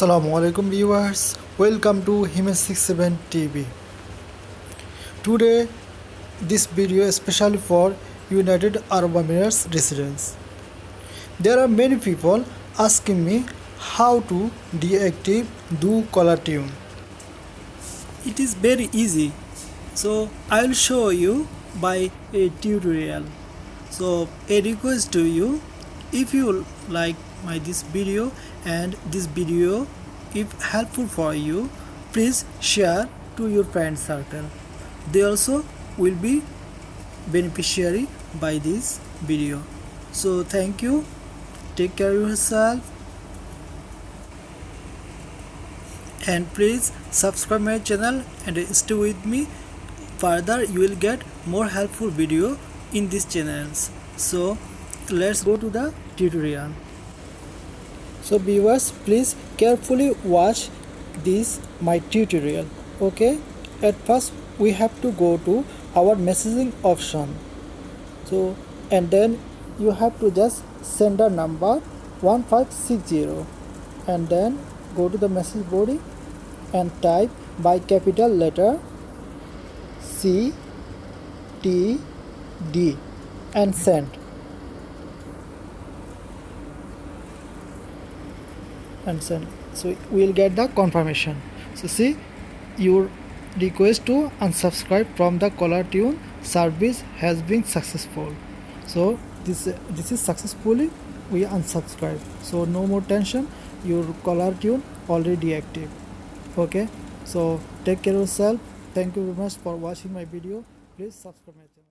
Assalamualaikum viewers, welcome to Himes67 TV. Today this video is especially for United Arab Emirates residents. There are many people asking me how to deactivate the caller tune. It is very easy, so I will show you by a tutorial. So a request to you, if you like this video and this video if helpful for you, please share to your friend circle. They also will be beneficiary by this video. So thank you, take care of yourself, and please subscribe my channel and stay with me. Further you will get more helpful video in these channels. So let's go to the tutorial. So viewers, please carefully watch this my tutorial. Okay, at first we have to go to our messaging option. So and then you have to just send a number 1560 and then go to the message body and type by capital letter C T D and send. So we will get the confirmation. So see, your request to unsubscribe from the caller tune service has been successful. So this is successfully we unsubscribe. So no more tension, your caller tune already active. Okay, so take care of yourself. Thank you very much for watching my video. Please subscribe my channel.